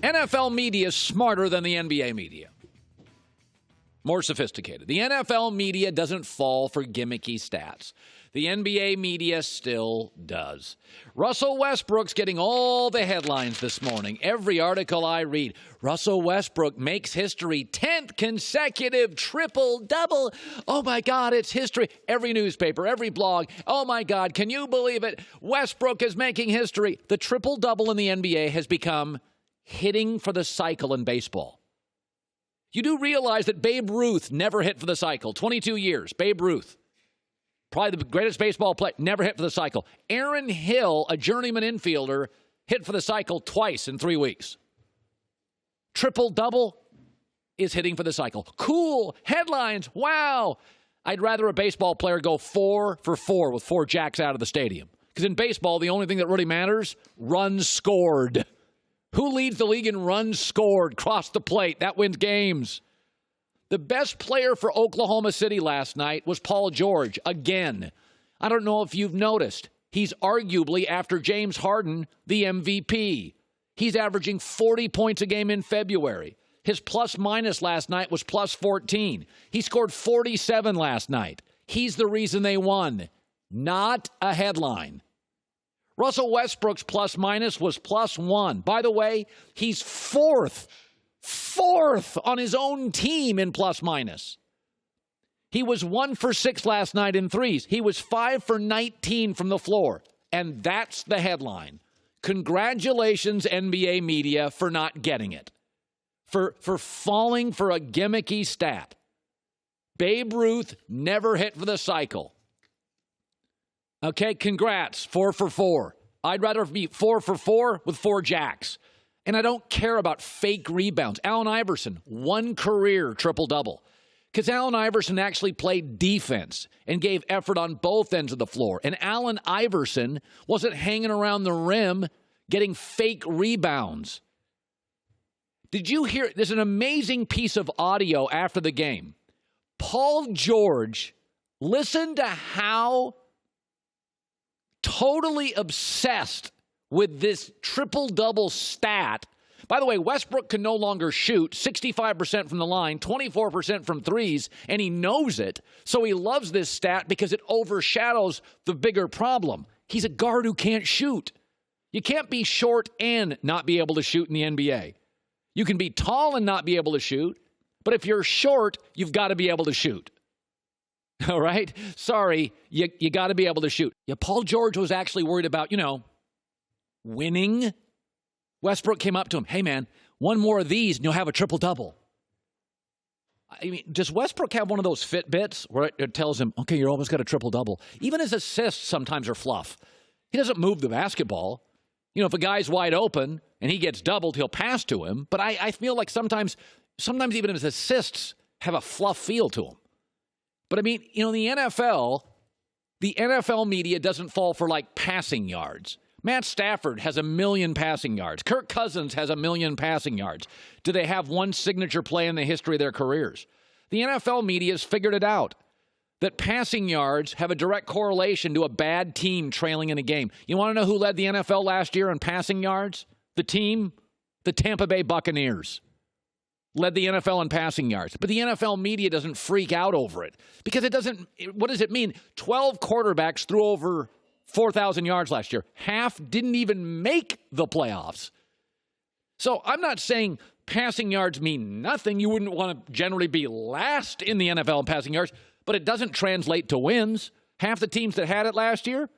NFL media is smarter than the NBA media. More sophisticated. The NFL media doesn't fall for gimmicky stats. The NBA media still does. Russell Westbrook's getting all the headlines this morning. Every article I read, Russell Westbrook makes history, 10th consecutive triple-double. Oh, my God, it's history. Every newspaper, every blog, oh, my God, can you believe it? Westbrook is making history. The triple-double in the NBA has become hitting for the cycle in baseball. You do realize that Babe Ruth never hit for the cycle. 22 years, Babe Ruth. Probably the greatest baseball player, never hit for the cycle. Aaron Hill, a journeyman infielder, hit for the cycle twice in 3 weeks. Triple-double is hitting for the cycle. Cool. Headlines. Wow. I'd rather a baseball player go 4 for 4 with 4 jacks out of the stadium. Because in baseball, the only thing that really matters, runs scored. Who leads the league in runs scored? Cross the plate. That wins games. The best player for Oklahoma City last night was Paul George, again. I don't know if you've noticed. He's arguably, after James Harden, the MVP. He's averaging 40 points a game in February. His plus-minus last night was plus 14. He scored 47 last night. He's the reason they won, not a headline. Russell Westbrook's plus-minus was plus 1. By the way, he's fourth on his own team in plus-minus. He was 1 for 6 last night in threes. He was 5 for 19 from the floor. And that's the headline. Congratulations, NBA media, for not getting it. For falling for a gimmicky stat. Babe Ruth never hit for the cycle. Okay, congrats, 4 for 4. I'd rather be 4 for 4 with 4 jacks. And I don't care about fake rebounds. Allen Iverson, 1 career triple-double. Because Allen Iverson actually played defense and gave effort on both ends of the floor. And Allen Iverson wasn't hanging around the rim getting fake rebounds. Did you hear? There's an amazing piece of audio after the game. Paul George, listen to how totally obsessed with this triple-double stat. By the way, Westbrook can no longer shoot 65% from the line, 24% from threes, and he knows it. So he loves this stat because it overshadows the bigger problem. He's a guard who can't shoot. You can't be short and not be able to shoot in the NBA. You can be tall and not be able to shoot, but if you're short, you've got to be able to shoot. All right? Sorry, you got to be able to shoot. Yeah, Paul George was actually worried about, winning. Westbrook came up to him, hey, man, one more of these and you'll have a triple-double. I mean, does Westbrook have one of those Fitbits where it tells him, okay, you're almost got a triple-double? Even his assists sometimes are fluff. He doesn't move the basketball. If a guy's wide open and he gets doubled, he'll pass to him. But I feel like sometimes even his assists have a fluff feel to them. But, in the NFL media doesn't fall for, passing yards. Matt Stafford has 1 million passing yards. Kirk Cousins has 1 million passing yards. Do they have one signature play in the history of their careers? The NFL media has figured it out, that passing yards have a direct correlation to a bad team trailing in a game. You want to know who led the NFL last year in passing yards? The Tampa Bay Buccaneers led the NFL in passing yards. But the NFL media doesn't freak out over it because what does it mean? 12 quarterbacks threw over 4,000 yards last year. Half didn't even make the playoffs. So I'm not saying passing yards mean nothing. You wouldn't want to generally be last in the NFL in passing yards, but it doesn't translate to wins. Half the teams that had it last year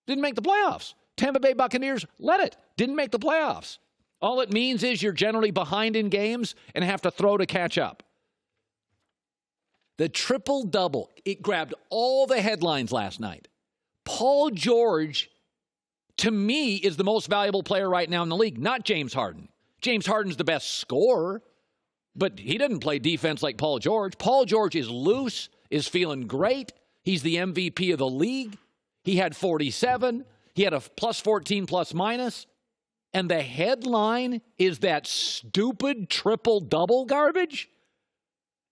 didn't make the playoffs. Tampa Bay Buccaneers led it, didn't make the playoffs. All it means is you're generally behind in games and have to throw to catch up. The triple-double, it grabbed all the headlines last night. Paul George, to me, is the most valuable player right now in the league, not James Harden. James Harden's the best scorer, but he doesn't play defense like Paul George. Paul George is loose, is feeling great. He's the MVP of the league. He had 47. He had a plus 14 plus minus. And the headline is that stupid triple-double garbage?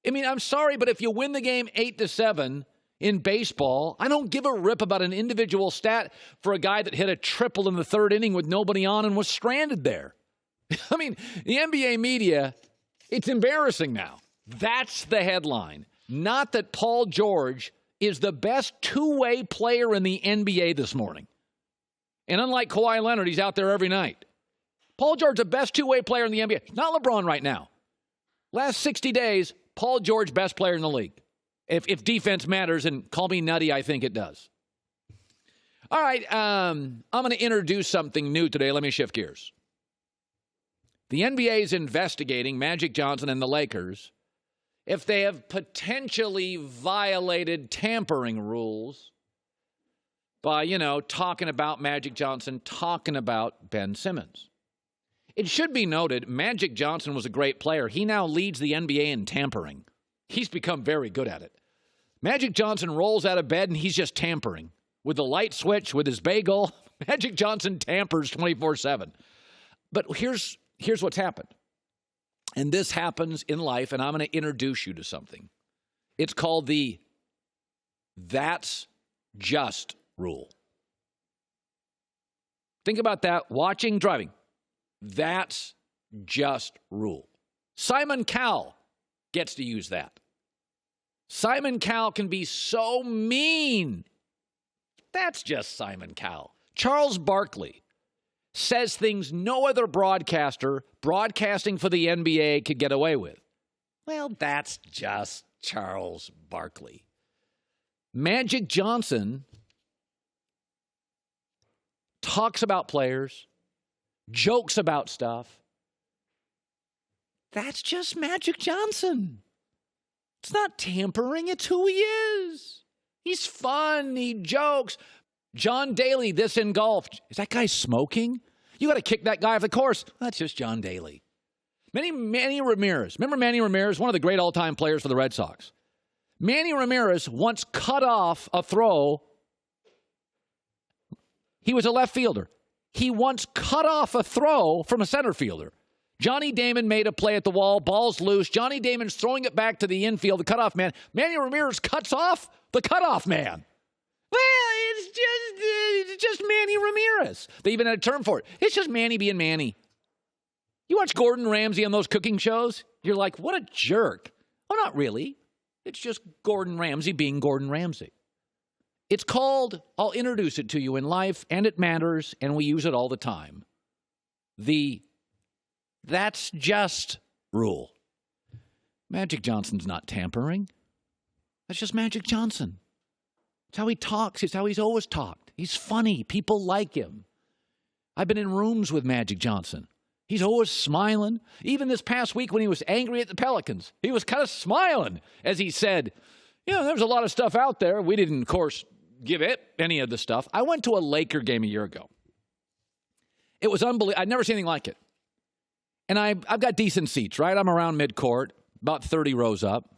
I'm sorry, but if you win the game 8-7 in baseball, I don't give a rip about an individual stat for a guy that hit a triple in the third inning with nobody on and was stranded there. I mean, the NBA media, it's embarrassing now. That's the headline. Not that Paul George is the best two-way player in the NBA this morning. And unlike Kawhi Leonard, he's out there every night. Paul George, the best two-way player in the NBA. Not LeBron right now. Last 60 days, Paul George, best player in the league. If defense matters, and call me nutty, I think it does. All right, I'm going to introduce something new today. Let me shift gears. The NBA is investigating Magic Johnson and the Lakers if they have potentially violated tampering rules by, talking about Magic Johnson, talking about Ben Simmons. It should be noted, Magic Johnson was a great player. He now leads the NBA in tampering. He's become very good at it. Magic Johnson rolls out of bed and he's just tampering. With the light switch, with his bagel, Magic Johnson tampers 24/7. But here's what's happened. And this happens in life, and I'm going to introduce you to something. It's called the "that's just" rule. Think about that. Watching, driving. That's just rule. Simon Cowell gets to use that. Simon Cowell can be so mean. That's just Simon Cowell. Charles Barkley says things no other broadcaster broadcasting for the NBA could get away with. Well, that's just Charles Barkley. Magic Johnson talks about players, jokes about stuff. That's just Magic Johnson. It's not tampering. It's who he is. He's fun. He jokes. John Daly, this in golf. Is that guy smoking? You got to kick that guy off the course. That's just John Daly. Manny Ramirez. Remember Manny Ramirez, one of the great all-time players for the Red Sox. Manny Ramirez once cut off a throw. He was a left fielder. He once cut off a throw from a center fielder. Johnny Damon made a play at the wall. Ball's loose. Johnny Damon's throwing it back to the infield, the cutoff man. Manny Ramirez cuts off the cutoff man. Well, it's just Manny Ramirez. They even had a term for it. It's just Manny being Manny. You watch Gordon Ramsay on those cooking shows, you're like, what a jerk. Oh, not really. It's just Gordon Ramsay being Gordon Ramsay. It's called, I'll introduce it to you in life, and it matters, and we use it all the time. The "that's just" rule. Magic Johnson's not tampering. That's just Magic Johnson. It's how he talks. It's how he's always talked. He's funny. People like him. I've been in rooms with Magic Johnson. He's always smiling. Even this past week when he was angry at the Pelicans, he was kind of smiling as he said, there's a lot of stuff out there. We didn't, of course, give it any of the stuff. I went to a Laker game a year ago. It was unbelievable. I'd never seen anything like it. And I've got decent seats, right? I'm around midcourt, about 30 rows up,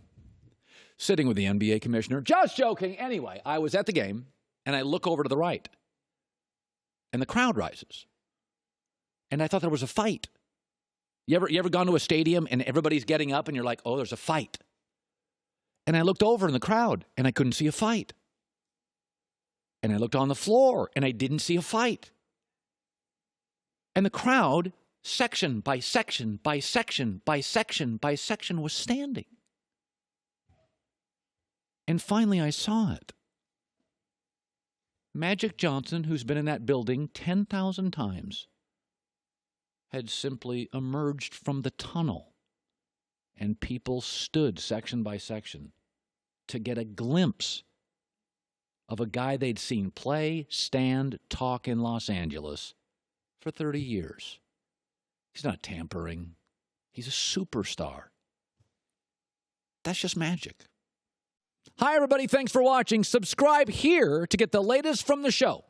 sitting with the NBA commissioner. Just joking. Anyway, I was at the game, and I look over to the right, and the crowd rises. And I thought there was a fight. You ever gone to a stadium, and everybody's getting up, and you're like, oh, there's a fight. And I looked over in the crowd, and I couldn't see a fight. And I looked on the floor, and I didn't see a fight. And the crowd, section by section by section by section by section, was standing. And finally I saw it. Magic Johnson, who's been in that building 10,000 times, had simply emerged from the tunnel, and people stood section by section to get a glimpse of a guy they'd seen play, stand, talk in Los Angeles for 30 years. He's not tampering. He's a superstar. That's just magic. Hi, everybody. Thanks for watching. Subscribe here to get the latest from the show.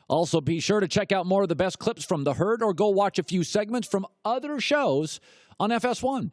Also, be sure to check out more of the best clips from The Herd or go watch a few segments from other shows on FS1.